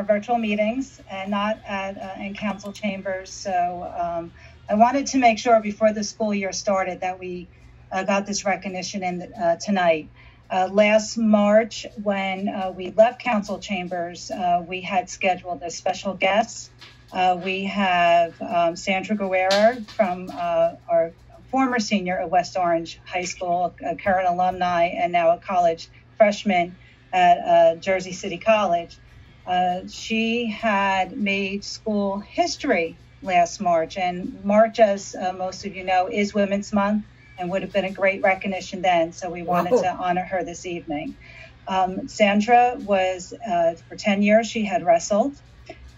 virtual meetings and not in council chambers. So I wanted to make sure before the school year started that we got this recognition in tonight. Last March, when we left council chambers, we had scheduled a special guest. We have Sandra Guerrero from our former senior at West Orange High School, a current alumni and now a college freshman at Jersey City College. She had made school history last March, and March, as most of you know, is Women's Month and would have been a great recognition then, so we wanted to honor her this evening. Sandra was, for 10 years, she had wrestled,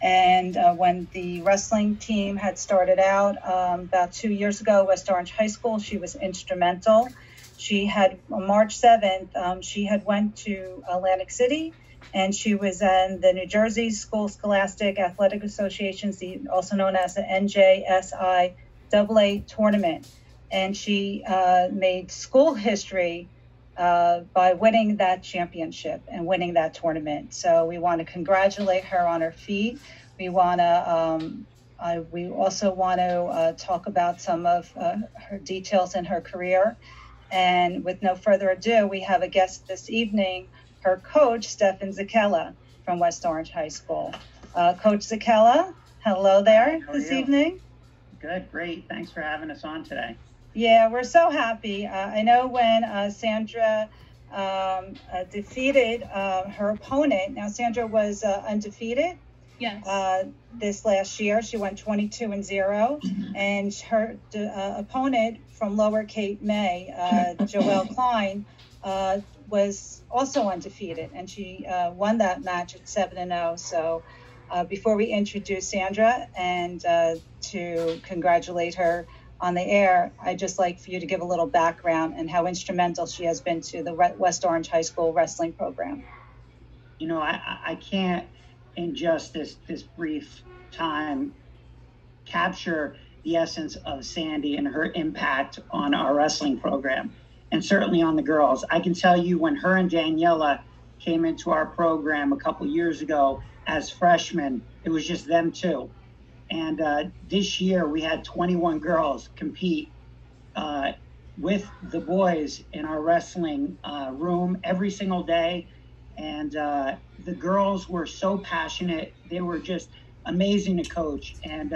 and when the wrestling team had started out about 2 years ago, West Orange High School, she was instrumental. She had, on March 7th, she had went to Atlantic City, and she was in the New Jersey School Scholastic Athletic Association, also known as the NJSIAA tournament. And she made school history by winning that championship and winning that tournament. So we want to congratulate her on her feat. We want to, we also want to talk about some of her details in her career. And with no further ado, we have a guest this evening, her coach, Stefan Zakella from West Orange High School. Coach Zakella, hello there this evening. Good, great. Thanks for having us on today. Yeah, we're so happy. I know when Sandra defeated her opponent. Now, Sandra was undefeated. Yes. This last year, she went 22-0, and her opponent from Lower Cape May, Joelle Klein, was also undefeated, and she won that match at 7-0. So before we introduce Sandra and to congratulate her on the air, I'd just like for you to give a little background and how instrumental she has been to the West Orange High School wrestling program. You know, I can't, in just this brief time, capture the essence of Sandy and her impact on our wrestling program, and certainly on the girls. I can tell you when her and Daniela came into our program a couple years ago as freshmen, it was just them two. And this year we had 21 girls compete with the boys in our wrestling room every single day. And the girls were so passionate. They were just amazing to coach. And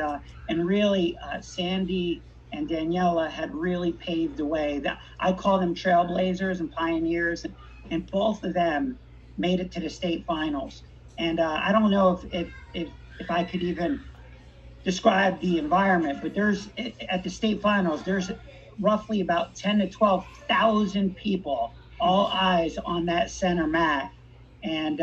really, Sandy and Daniela had really paved the way. I call them trailblazers and pioneers, and both of them made it to the state finals. And I don't know if I could even describe the environment, but there's, at the state finals, there's roughly about 10 to 12,000 people, all eyes on that center mat. And,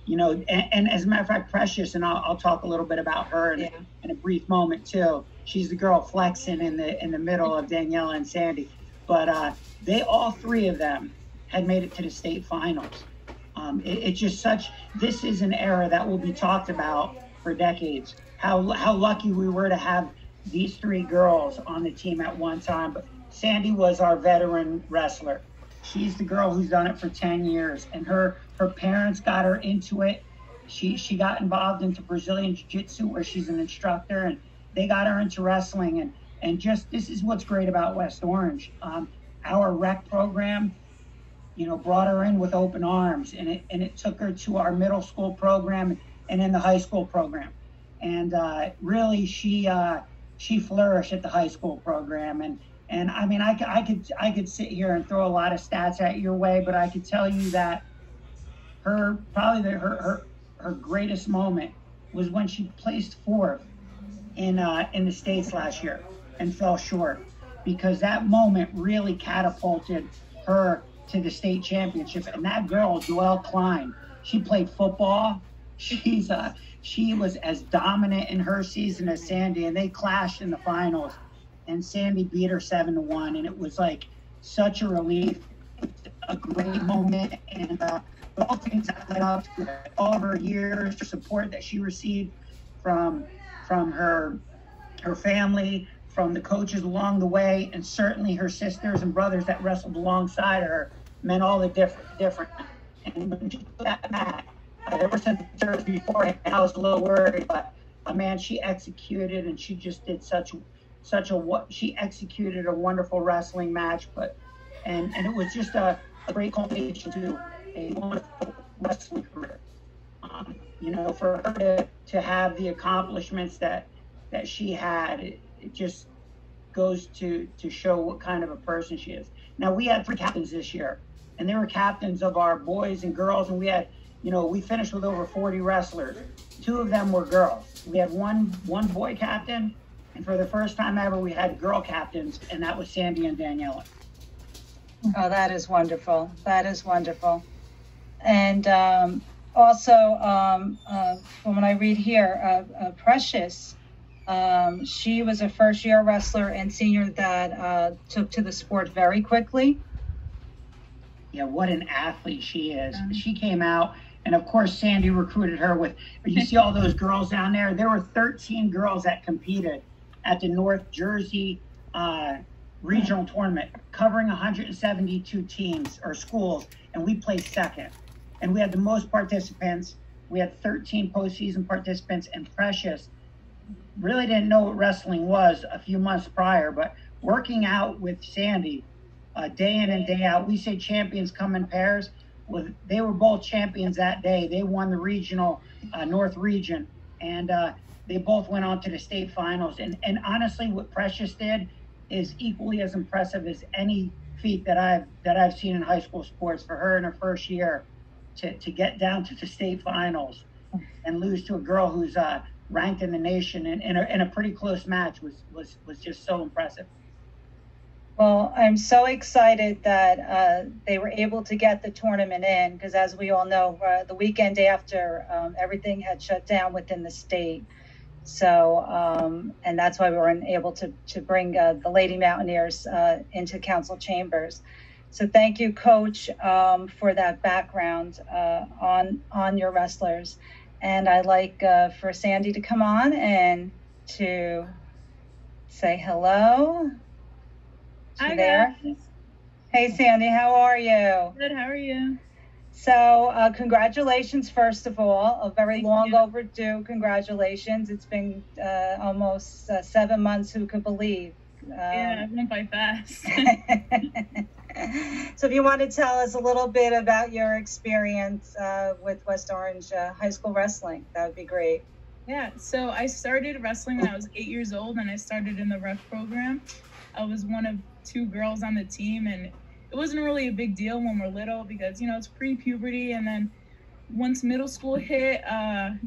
you know, and as a matter of fact, Precious, and I'll talk a little bit about her in a brief moment too. She's the girl flexing in the middle of Daniela and Sandy. But they, all three of them, had made it to the state finals. It's just such, this is an era that will be talked about for decades. How lucky we were to have these three girls on the team at one time. But Sandy was our veteran wrestler. She's the girl who's done it for 10 years, and her parents got her into it. She got involved into Brazilian Jiu-Jitsu, where she's an instructor, and they got her into wrestling. And just, this is what's great about West Orange. Our rec program, you know, brought her in with open arms, and it took her to our middle school program and in the high school program. And really, she flourished at the high school program. And I mean, I could sit here and throw a lot of stats at your way, but I could tell you that her greatest moment was when she placed fourth in the States last year and fell short, because that moment really catapulted her to the state championship. And that girl, Joelle Klein, she played football. She was as dominant in her season as Sandy, and they clashed in the finals, and Sandy beat her 7-1, and it was like such a relief, a great moment. And all things that led up to it, all of her years, the support that she received from her family, from the coaches along the way, and certainly her sisters and brothers that wrestled alongside her, meant all the different. And when she put that mat, There were some concerns before, I was a little worried, but man, she executed, and she just did she executed a wonderful wrestling match, and it was just a great culmination to a wonderful wrestling career. For her to have the accomplishments that she had, it just goes to show what kind of a person she is. Now, we had 3 captains this year, and they were captains of our boys and girls, and we had, we finished with over 40 wrestlers. 2 of them were girls. We had one boy captain, and for the first time ever, we had girl captains, and that was Sandy and Daniela. Oh, that is wonderful. That is wonderful. And also, from what I read here, Precious, she was a first-year wrestler and senior that took to the sport very quickly. Yeah, what an athlete she is. She came out, and of course, Sandy recruited her with, you see all those girls down there? There were 13 girls that competed at the North Jersey regional tournament, covering 172 teams or schools, and we placed second. And we had the most participants. We had 13 postseason participants, and Precious really didn't know what wrestling was a few months prior, but working out with Sandy day in and day out, we say champions come in pairs. Well, they were both champions that day. They won the regional North region, and they both went on to the state finals. And honestly, what Precious did is equally as impressive as any feat that I've seen in high school sports. For her in her first year to get down to the state finals and lose to a girl who's ranked in the nation in a pretty close match was just so impressive. Well, I'm so excited that they were able to get the tournament in, because as we all know, the weekend after, everything had shut down within the state. So, and that's why we were able to bring the Lady Mountaineers into council chambers. So thank you, Coach, for that background on your wrestlers. And I'd like for Sandy to come on and to say hello. Hi, there? Guys. Hey, Sandy, how are you? Good, how are you? So congratulations, first of all, a very long overdue congratulations. It's been almost 7 months, who could believe? Yeah, it went by fast. So if you want to tell us a little bit about your experience with West Orange High School Wrestling, that would be great. Yeah, so I started wrestling when I was 8 years old, and I started in the rec program. I was one of 2 girls on the team, and it wasn't really a big deal when we're little because, it's pre-puberty, and then once middle school hit,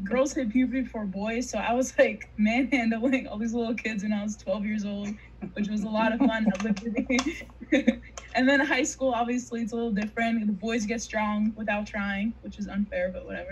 girls hit puberty before boys, so I was like manhandling all these little kids when I was 12 years old, which was a lot of fun. I lived with it. And then high school, obviously, it's a little different. The boys get strong without trying, which is unfair, but whatever.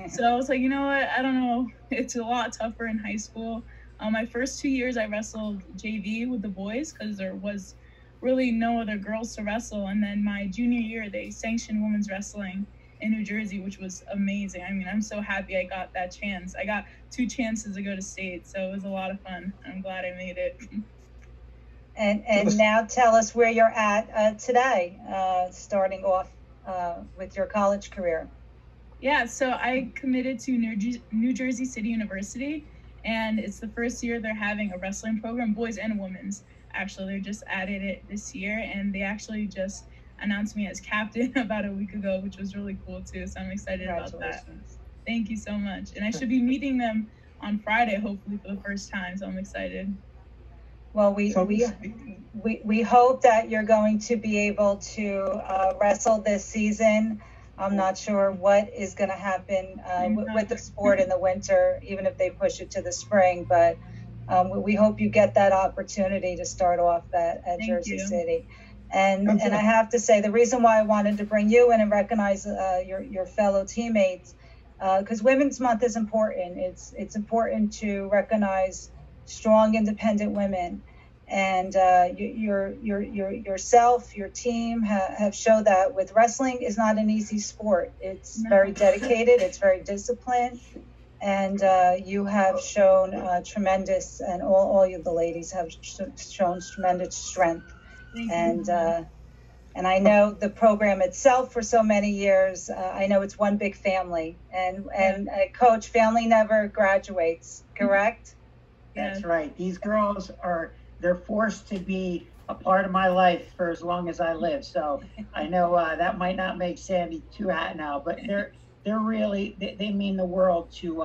So I was like, you know what? I don't know. It's a lot tougher in high school. My first 2 years, I wrestled JV with the boys because there was really no other girls to wrestle. And then my junior year, they sanctioned women's wrestling in New Jersey, which was amazing. I mean, I'm so happy I got that chance. I got 2 chances to go to state, so it was a lot of fun. I'm glad I made it. And now tell us where you're at today, starting off with your college career. Yeah, so I committed to New Jersey City University, and it's the first year they're having a wrestling program, boys and women's. Actually, they just added it this year, and they actually just announced me as captain about a week ago, which was really cool too. So I'm excited about that. Thank you so much. And I should be meeting them on Friday, hopefully for the first time. So I'm excited. Well, we hope that you're going to be able to wrestle this season. I'm not sure what is going to happen with the sport in the winter, even if they push it to the spring. But we hope you get that opportunity to start off at Jersey City. And I have to say, the reason why I wanted to bring you in and recognize your fellow teammates, because Women's Month is important. It's important to recognize strong, independent women, and yourself, your team have showed that with wrestling is not an easy sport. It's very dedicated. It's very disciplined, and you have shown tremendous, and all you the ladies have shown tremendous strength. And And I know the program itself for so many years. I know it's one big family, and Coach, family never graduates, correct? That's right. These girls they're forced to be a part of my life for as long as I live. So I know that might not make Sandy too hot now, but they're really, they mean the world to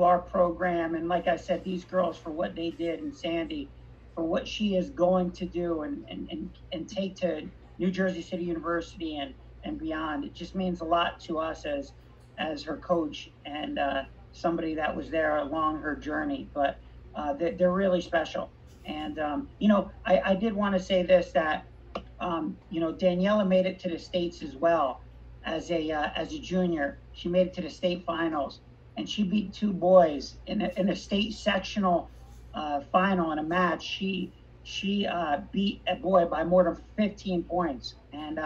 our program. And like I said, these girls, for what they did, and Sandy for what she is going to do and take to New Jersey City University and beyond. It just means a lot to us as her coach and somebody that was there along her journey. But they're really special. And I did want to say this, that Daniela made it to the States as well as a junior. She made it to the state finals, and she beat two boys in a state sectional final in a match. She beat a boy by more than 15 points and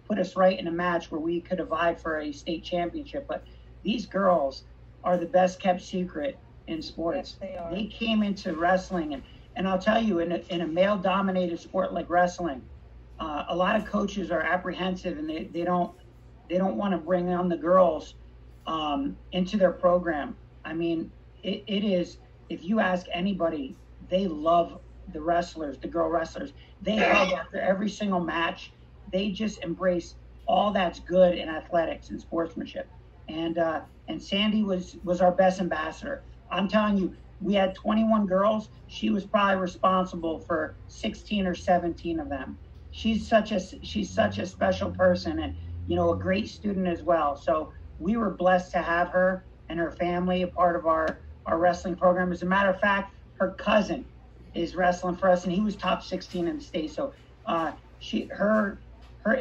put us right in a match where we could have vied for a state championship. But these girls are the best kept secret in sports. Yes, they are. They came into wrestling, and I'll tell you, in a male dominated sport like wrestling, a lot of coaches are apprehensive, and they don't want to bring on the girls into their program. I mean, it is, if you ask anybody, they love the wrestlers, the girl wrestlers. They hug after every single match. They just embrace all that's good in athletics and sportsmanship. And Sandy was our best ambassador. I'm telling you, we had 21 girls. She was probably responsible for 16 or 17 of them. She's such a special person, and a great student as well. So we were blessed to have her and her family a part of our wrestling program. As a matter of fact, her cousin is wrestling for us, and he was top 16 in the state. So her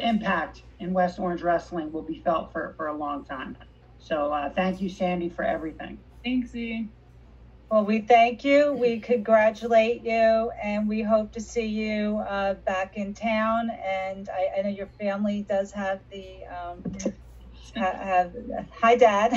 impact in West Orange wrestling will be felt for a long time. So thank you, Sandy, for everything. Thanks, E. Well, we thank you. We congratulate you, and we hope to see you back in town. And I know your family does have the hi, Dad.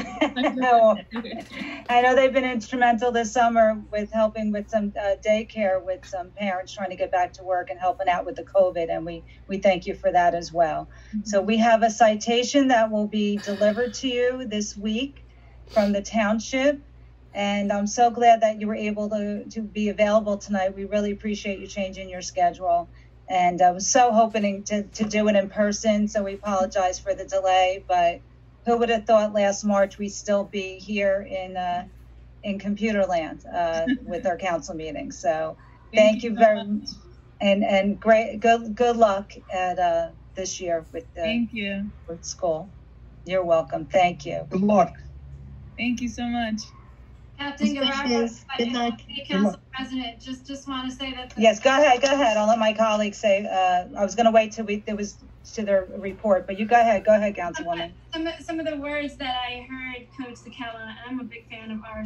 I know they've been instrumental this summer with helping with some daycare with some parents trying to get back to work and helping out with the COVID, and we thank you for that as well. Mm-hmm. So we have a citation that will be delivered to you this week from the township, and I'm so glad that you were able to be available tonight. We really appreciate you changing your schedule. And I was so hoping to do it in person, so we apologize for the delay. But who would have thought last March we'd still be here in computer land with our council meeting? So thank you very much, and great good luck at this year with with school. You're welcome. Thank you. Good luck. Thank you so much. Captain Guerrero, Council President, just want to say that. Yes, go ahead. I'll let my colleagues say. I was going to wait till there was to their report, but you go ahead, Councilwoman. Some of the words that I heard Coach Sakella, and I'm a big fan of our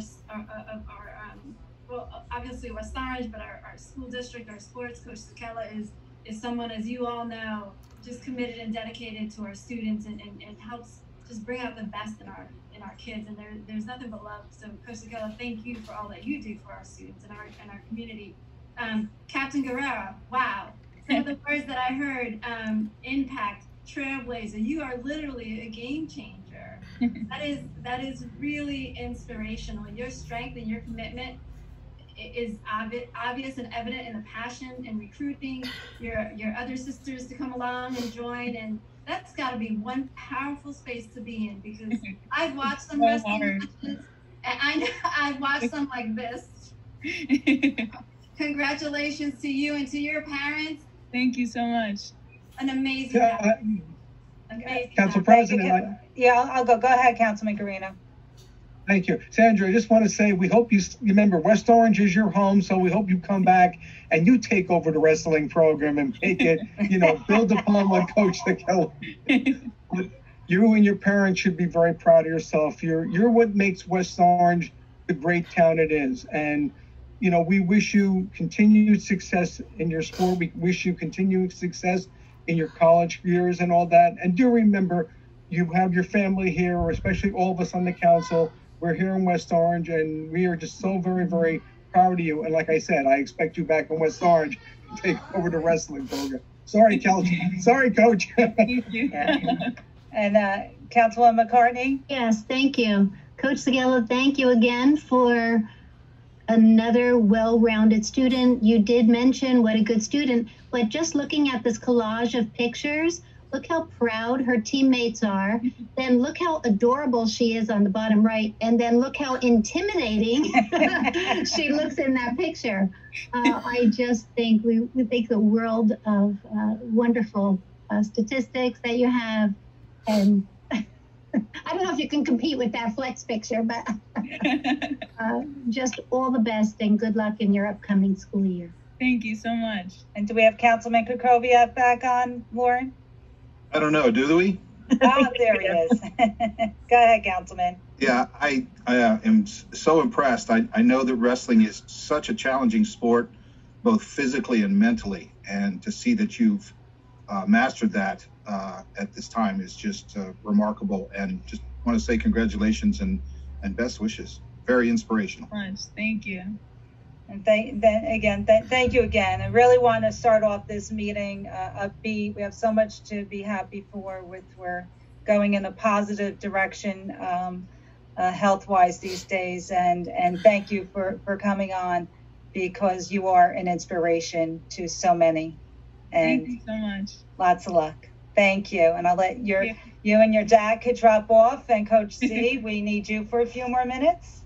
well, obviously West Orange, but our school district, our sports. Coach Sakella is someone, as you all know, just committed and dedicated to our students and helps just bring out the best in our kids, and there's nothing but love. So Coach Sakella, thank you for all that you do for our students and our community. Captain Guerrero, wow. Some of the words that I heard, impact, trailblazer, you are literally a game changer. That is really inspirational. Your strength and your commitment is obvious and evident in the passion and recruiting your other sisters to come along and join, and that's got to be one powerful space to be in, because I've watched some wrestling matches, and I know I've watched some like this. Congratulations to you and to your parents. Thank you so much. An amazing, amazing. Council President. I'll go. Go ahead, Councilman Guerrero. Thank you. Sandra, I just want to say, we hope you remember West Orange is your home, so we hope you come back and you take over the wrestling program and make it, build upon what Coach Sakella. You and your parents should be very proud of yourself. You're what makes West Orange the great town it is. And, we wish you continued success in your sport. We wish you continued success in your college years and all that. And do remember, you have your family here, or especially all of us on the council. We're here in West Orange, and we are just so very, very proud of you. And like I said, I expect you back in West Orange to take over the wrestling program. Sorry, Sorry, Coach. Thank you. Yeah. And Councilwoman McCartney? Yes, thank you. Coach Seguela, thank you again for another well-rounded student. You did mention what a good student, but just looking at this collage of pictures, look how proud her teammates are. Then look how adorable she is on the bottom right. And then look how intimidating she looks in that picture. I just think we think the world of wonderful statistics that you have. And I don't know if you can compete with that flex picture, but just all the best and good luck in your upcoming school year. Thank you so much. And do we have Councilman Kukoviac back on, Lauren? I don't know. Do we? Oh, there he is. Go ahead, Councilman. Yeah, I am so impressed. I know that wrestling is such a challenging sport, both physically and mentally. And to see that you've mastered that at this time is just remarkable. And just want to say congratulations and best wishes. Very inspirational. Thank you. And thank you again. I really want to start off this meeting upbeat. We have so much to be happy for. We're going in a positive direction health-wise these days. And thank you for coming on, because you are an inspiration to so many. And thank you so much. Lots of luck. Thank you. And I'll let you and your dad could drop off. And Coach C, we need you for a few more minutes.